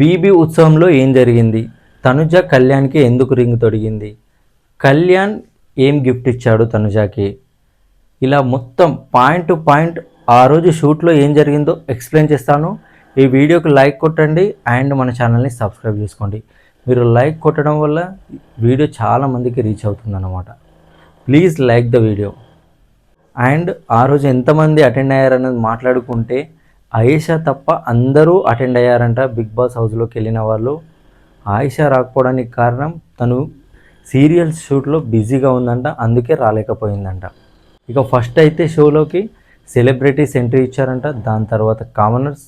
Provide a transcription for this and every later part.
BB ఉత్సవంలో ఏం జరిగింది, తనుజ కళ్యాణ్కి ఎందుకు రింగ్ తొడిగింది, కళ్యాణ్ ఏం గిఫ్ట్ ఇచ్చాడు తనుజాకి, ఇలా మొత్తం పాయింట్ టు పాయింట్ ఆ రోజు షూట్లో ఏం జరిగిందో ఎక్స్ప్లెయిన్ చేస్తాను. ఈ వీడియోకి లైక్ కొట్టండి అండ్ మన ఛానల్ని సబ్స్క్రైబ్ చేసుకోండి. మీరు లైక్ కొట్టడం వల్ల వీడియో చాలామందికి రీచ్ అవుతుందన్నమాట. Please like the video. And ఆ రోజు ఎంతమంది అటెండ్ అయ్యారన్నది మాట్లాడుకుంటే ఆయేషా తప్ప అందరూ అటెండ్ అయ్యారంట. బిగ్ బాస్ హౌస్లోకి వెళ్ళిన వాళ్ళు. ఆయేషా రాకపోవడానికి కారణం తను సీరియల్స్ షూట్లో బిజీగా ఉందంట, అందుకే రాలేకపోయిందంట. ఇక ఫస్ట్ అయితే షోలోకి సెలబ్రిటీస్ ఎంట్రీ ఇచ్చారంట. దాని తర్వాత కామనర్స్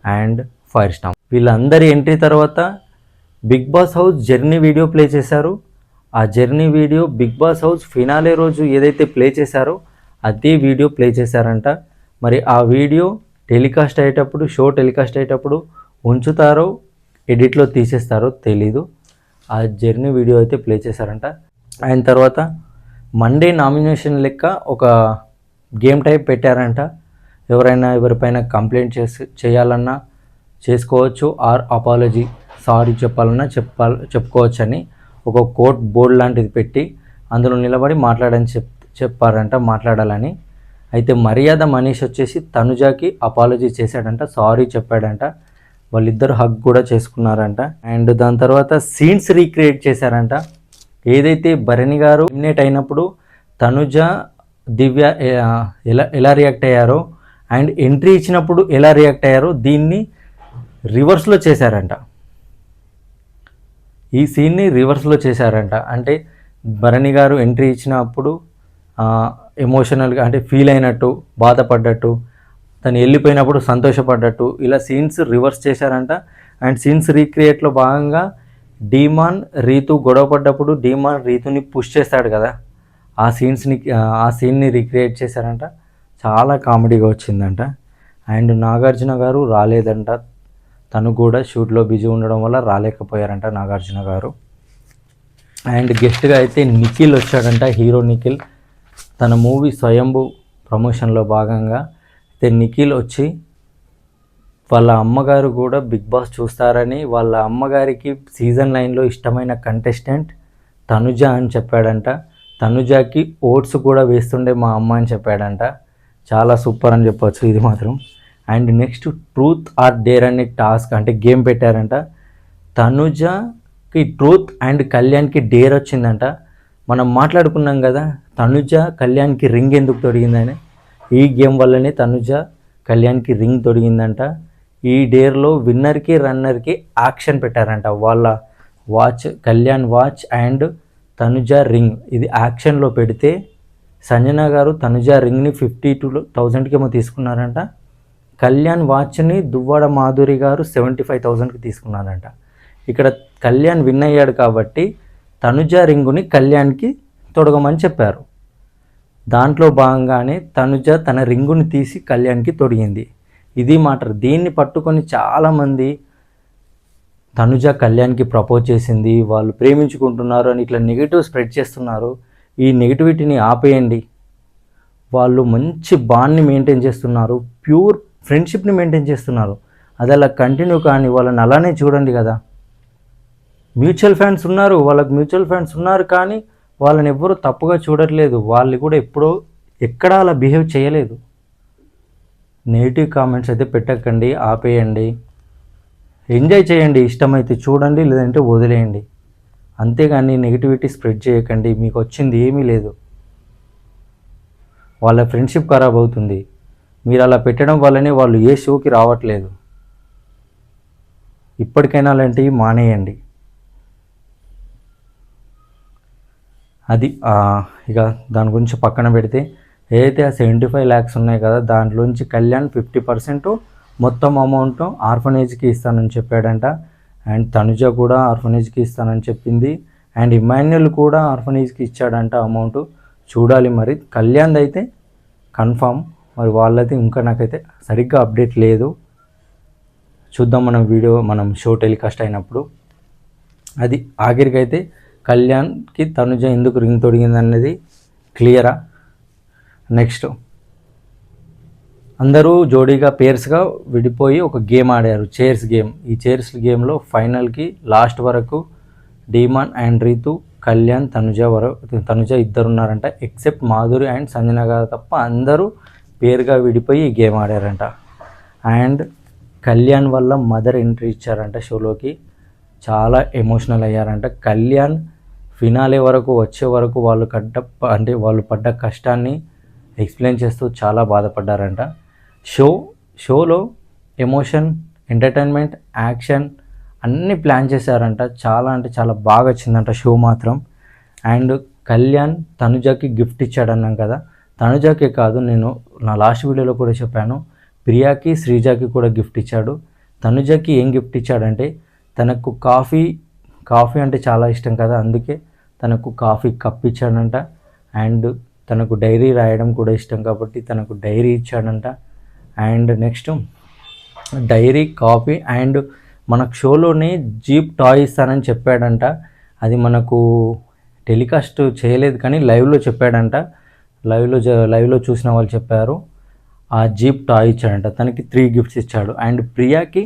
అండ్ ఫైర్ స్టాంప్ వీళ్ళందరి ఎంట్రీ తర్వాత Bigg Boss house journey video play చేశారు. ఆ journey video Bigg Boss house finale రోజు ఏదైతే ప్లే చేశారో అదే వీడియో ప్లే చేశారంట. మరి ఆ వీడియో టెలికాస్ట్ అయ్యేటప్పుడు, షో టెలికాస్ట్ అయ్యేటప్పుడు ఉంచుతారో ఎడిట్లో తీసేస్తారో తెలీదు. ఆ జర్నీ వీడియో అయితే ప్లే చేశారంట. ఆయన తర్వాత మండే నామినేషన్ లెక్క ఒక గేమ్ టైప్ పెట్టారంట. ఎవరైనా ఎవరిపైన కంప్లైంట్ చేయాలన్నా చేసుకోవచ్చు, ఆర్ అపాలజీ సారీ చెప్పాలన్నా చెప్పుకోవచ్చు అని ఒక కోర్ట్ బోర్డు లాంటిది పెట్టి అందులో నిలబడి చెప్పారంట మాట్లాడాలని. అయితే మర్యాద మనీష్ వచ్చేసి తనుజాకి అపాలజీ చేశాడంట, సారీ చెప్పాడంట. వాళ్ళిద్దరు హగ్ కూడా చేసుకున్నారంట. అండ్ దాని తర్వాత సీన్స్ రీక్రియేట్ చేశారంట. ఏదైతే భరణి గారు ఎలిమినేట్ అయినప్పుడు తనుజ, దివ్య ఎలా రియాక్ట్ అయ్యారో అండ్ ఎంట్రీ ఇచ్చినప్పుడు ఎలా రియాక్ట్ అయ్యారో దీన్ని రివర్స్లో చేశారంట. ఈ సీన్ని రివర్స్లో చేశారంట. అంటే భరణి గారు ఎంట్రీ ఇచ్చినప్పుడు ఎమోషనల్గా అంటే ఫీల్ అయినట్టు, బాధపడ్డట్టు, తను వెళ్ళిపోయినప్పుడు సంతోషపడ్డట్టు, ఇలా సీన్స్ రివర్స్ చేశారంట. అండ్ సీన్స్ రీక్రియేట్లో భాగంగా డీమాన్ రీతు గొడవపడ్డప్పుడు డీమాన్ రీతుని పుష్ చేస్తాడు కదా, ఆ సీన్ని రీక్రియేట్ చేశారంట. చాలా కామెడీగా వచ్చిందంట. అండ్ నాగార్జున గారు రాలేదంట, తను కూడా షూట్లో బిజీ ఉండడం వల్ల రాలేకపోయారంట నాగార్జున గారు. అండ్ గెస్ట్గా అయితే నిఖిల్ వచ్చాడంట, హీరో నిఖిల్. తన మూవీ స్వయంభూ ప్రమోషన్లో భాగంగా అయితే నిఖిల్ వచ్చి వాళ్ళ అమ్మగారు కూడా బిగ్ బాస్ చూస్తారని, వాళ్ళ అమ్మగారికి సీజన్ 9లో ఇష్టమైన కంటెస్టెంట్ తనుజ అని చెప్పాడంట. తనుజాకి ఓట్స్ కూడా వేస్తుండే మా అమ్మ అని చెప్పాడంట. చాలా సూపర్ అని చెప్పవచ్చు ఇది మాత్రం. And next truth or dare అనే టాస్క్ అంటే గేమ్ పెట్టారంట. తనుజకి ట్రూత్ అండ్ కళ్యాణ్కి డేర్ వచ్చిందంట. మనం మాట్లాడుకున్నాం కదా తనుజ కళ్యాణ్కి రింగ్ ఎందుకు తొడిగిందని. ఈ గేమ్ వల్లనే తనుజ కళ్యాణ్కి రింగ్ తొడిగిందంట. ఈ డేర్లో విన్నర్కి రన్నర్కి యాక్షన్ పెట్టారంట. వాళ్ళ watch, Kalyan watch and Tanuja ring ఇది యాక్షన్లో పెడితే సంజన గారు తనుజ రింగ్ని 52,000కి ఏమో తీసుకున్నారంట. కళ్యాణ్ వాచ్ని దువ్వాడ మాధురి గారు 75,000కి తీసుకున్నారంట. ఇక్కడ కళ్యాణ్ విన్ అయ్యాడు కాబట్టి తనుజ రింగుని కళ్యాణ్కి తొడగమని చెప్పారు. దాంట్లో భాగంగానే తనుజ తన రింగుని తీసి కళ్యాణ్కి తొడిగింది. ఇది మాట. దీన్ని పట్టుకొని చాలామంది తనుజ కళ్యాణ్కి ప్రపోజ్ చేసింది, వాళ్ళు ప్రేమించుకుంటున్నారు అని ఇట్లా నెగిటివ్ స్ప్రెడ్ చేస్తున్నారు. ఈ నెగిటివిటీని ఆపేయండి. వాళ్ళు మంచి బాండ్ని మెయింటైన్ చేస్తున్నారు, ప్యూర్ ఫ్రెండ్షిప్ని మెయింటైన్ చేస్తున్నారు. అది అలా కంటిన్యూ కానీ వాళ్ళని అలానే చూడండి కదా. మ్యూచువల్ ఫండ్స్ ఉన్నారు, వాళ్ళకి మ్యూచువల్ ఫండ్స్ ఉన్నారు కానీ వాళ్ళని ఎవ్వరూ తప్పుగా చూడట్లేదు. వాళ్ళు కూడా ఎక్కడా అలా బిహేవ్ చేయలేదు. నెగిటివ్ కామెంట్స్ అయితే పెట్టకండి, ఆపేయండి. ఎంజాయ్ చేయండి, ఇష్టమైతే చూడండి, లేదంటే వదిలేయండి. అంతేగాని నెగిటివిటీ స్ప్రెడ్ చేయకండి. మీకు వచ్చింది ఏమీ లేదు. వాళ్ళ ఫ్రెండ్షిప్ ఖరాబ్ అవుతుంది. మీరు అలా పెట్టడం వల్లనే వాళ్ళు ఏ షోకి రావట్లేదు. ఇప్పటికైనా అలాంటివి మానేయండి. అది ఇక దాని గురించి పక్కన పెడితే ఏదైతే ఆ 75 lakhs ఉన్నాయి కదా దాంట్లోంచి కళ్యాణ్ 50% మొత్తం అమౌంట్ ఆర్ఫనేజ్కి ఇస్తానని చెప్పాడంట. అండ్ తనుజ కూడా ఆర్ఫనేజ్కి ఇస్తానని చెప్పింది. అండ్ ఇమాన్యుల్ కూడా ఆర్ఫనేజ్కి ఇచ్చాడంట అమౌంట్. చూడాలి మరి. కళ్యాణ్ అయితే కన్ఫామ్, మరి వాళ్ళైతే ఇంకా నాకైతే సరిగ్గా అప్డేట్ లేదు. చూద్దాం మనం షో టెలికాస్ట్ అయినప్పుడు. అది ఆఖరికైతే కళ్యాణ్కి తనుజ ఎందుకు రింగ్ తొడిగింది అనేది క్లియరా. నెక్స్ట్ అందరూ జోడీగా పేర్స్గా విడిపోయి ఒక గేమ్ ఆడారు, చైర్స్ గేమ్. ఈ చైర్స్ గేమ్లో ఫైనల్కి లాస్ట్ వరకు డీమాన్ అండ్ రీతు, కళ్యాణ్, తనుజ ఇద్దరు ఉన్నారంట. ఎక్సెప్ట్ మాధురి అండ్ సంజన గారు తప్ప అందరూ పేరుగా విడిపోయి ఈ గేమ్ ఆడారంట. అండ్ కళ్యాణ్ వల్ల మదర్ ఎంట్రీ ఇచ్చారంట షోలోకి. చాలా ఎమోషనల్ అయ్యారంట. కళ్యాణ్ ఫినాలే వరకు వచ్చే వరకు వాళ్ళు పడ్డ కష్టాన్ని ఎక్స్ప్లెయిన్ చేస్తూ చాలా బాధపడ్డారంట. షోలో ఎమోషన్, ఎంటర్టైన్మెంట్, యాక్షన్ అన్నీ ప్లాన్ చేశారంట. చాలా అంటే చాలా బాగా వచ్చిందంట షో మాత్రం. అండ్ కళ్యాణ్ తనుజకి గిఫ్ట్ ఇచ్చాడన్నాం కదా, తనుజకే కాదు, నేను నా లాస్ట్ వీడియోలో కూడా చెప్పాను, ప్రియాకి, శ్రీజాకి కూడా గిఫ్ట్ ఇచ్చాడు. తనుజకి ఏం గిఫ్ట్ ఇచ్చాడంటే తనకు కాఫీ అంటే చాలా ఇష్టం కదా, అందుకే తనకు కాఫీ కప్ ఇచ్చాడంట. అండ్ తనకు డైరీ రాయడం కూడా ఇష్టం కాబట్టి తనకు డైరీ ఇచ్చాడంట. And next diary, coffee and మనకు షోలోనే జీప్ టాయ్ ఇస్తానని చెప్పాడంట. అది మనకు టెలికాస్ట్ చేయలేదు కానీ లైవ్లో చెప్పాడంట. లైవ్లో చూసిన వాళ్ళు చెప్పారు. ఆ జీప్ టాయ్ ఇచ్చాడంట. తనకి 3 గిఫ్ట్స్ ఇచ్చాడు. అండ్ ప్రియాకి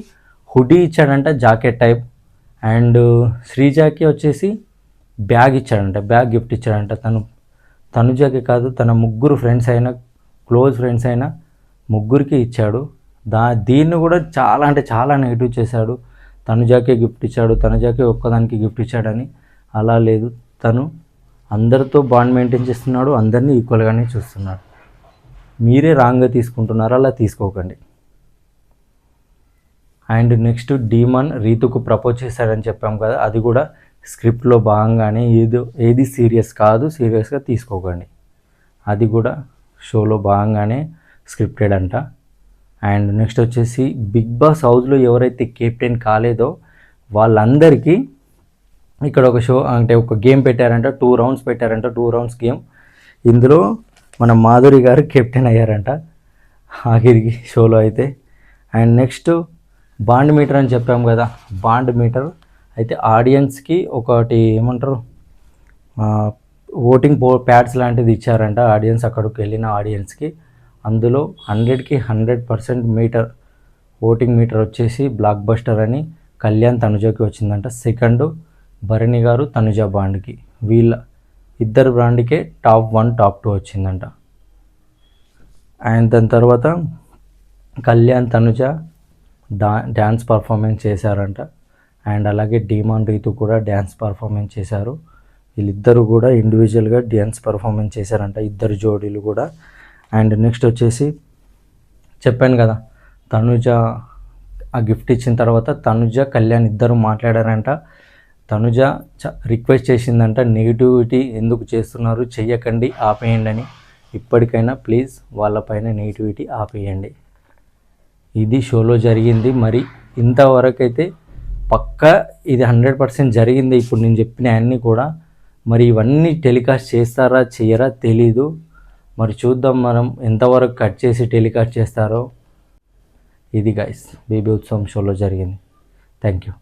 హుడీ ఇచ్చాడంట, జాకెట్ టైప్. అండ్ శ్రీజాకి వచ్చేసి బ్యాగ్ ఇచ్చాడంట, బ్యాగ్ గిఫ్ట్ ఇచ్చాడంట. తనుజకి కాదు, తన ముగ్గురు ఫ్రెండ్స్ అయినా, క్లోజ్ ఫ్రెండ్స్ అయినా ముగ్గురికి ఇచ్చాడు. దీన్ని కూడా చాలా అంటే చాలా నెగిటివ్ చేశాడు. తనుజాకే గిఫ్ట్ ఇచ్చాడు, తనుజాకే ఒక్కదానికి గిఫ్ట్ ఇచ్చాడని. అలా లేదు, తను అందరితో బాండ్ మెయింటైన్ చేస్తున్నాడు, అందరినీ ఈక్వల్గానే చూస్తున్నాడు. మీరే రాంగ్గా తీసుకుంటున్నారు, అలా తీసుకోకండి. అండ్ నెక్స్ట్ డీమాన్ రీతుకు ప్రపోజ్ చేశాడని చెప్పాం కదా, అది కూడా స్క్రిప్ట్లో భాగంగానే. ఏది సీరియస్ కాదు, సీరియస్గా తీసుకోకండి. అది కూడా షోలో భాగంగానే స్క్రిప్టెడ్ అంట. అండ్ నెక్స్ట్ వచ్చేసి బిగ్ బాస్ హౌస్లో ఎవరైతే కెప్టెన్ కాలేదో వాళ్ళందరికీ ఇక్కడ ఒక గేమ్ పెట్టారంట, 2 రౌండ్స్ పెట్టారంట, 2 రౌండ్స్ గేమ్. ఇందులో మన మాధురి గారు కెప్టెన్ అయ్యారంట ఆఖరికి షోలో అయితే. అండ్ నెక్స్ట్ బాండ్ మీటర్ అని చెప్పాం కదా, బాండ్ మీటర్ అయితే ఆడియన్స్కి ఒకటి ఏమంటారు, ఓటింగ్ ప్యాడ్స్ లాంటిది ఇచ్చారంట ఆడియన్స్, అక్కడికి వెళ్ళిన ఆడియన్స్కి. అందులో 100కి 100% మీటర్, ఓటింగ్ మీటర్ వచ్చేసి బ్లాక్ బస్టర్ అని కళ్యాణ్ తనుజకి వచ్చిందంట. సెకండ్ భరణి గారు తనుజ బాండ్కి, వీళ్ళ ఇద్దరు బ్రాండ్కే టాప్ 1 టాప్ 2 వచ్చిందంట. అండ్ దాని తర్వాత కళ్యాణ్ తనుజ డ్యాన్స్ పర్ఫార్మెన్స్ చేశారంట. అండ్ అలాగే డీమాన్ రీతు కూడా డ్యాన్స్ పర్ఫార్మెన్స్ చేశారు. వీళ్ళిద్దరు కూడా ఇండివిజువల్గా డ్యాన్స్ పర్ఫార్మెన్స్ చేశారంట, ఇద్దరు జోడీలు కూడా. అండ్ నెక్స్ట్ వచ్చేసి చెప్పాను కదా, తనుజ ఆ గిఫ్ట్ ఇచ్చిన తర్వాత తనుజ, కళ్యాణ్ ఇద్దరు మాట్లాడారంట. తనుజ రిక్వెస్ట్ చేసిందంట, నెగిటివిటీ ఎందుకు చేస్తున్నారు, చెయ్యకండి, ఆపేయండి అని. ఇప్పటికైనా ప్లీజ్ వాళ్ళపైన నెగిటివిటీ ఆపేయండి. ఇది షోలో జరిగింది. మరి ఇంతవరకైతే పక్కా ఇది 100% జరిగింది ఇప్పుడు నేను చెప్పిన అన్నీ కూడా. మరి ఇవన్నీ టెలికాస్ట్ చేస్తారా చేయరా తెలీదు. మరి చూద్దాం మనం ఎంతవరకు కట్ చేసి టెలికాస్ట్ చేస్తారో. ఇది గైస్ బేబీ ఉత్సవం షోలో జరిగింది. Thank you.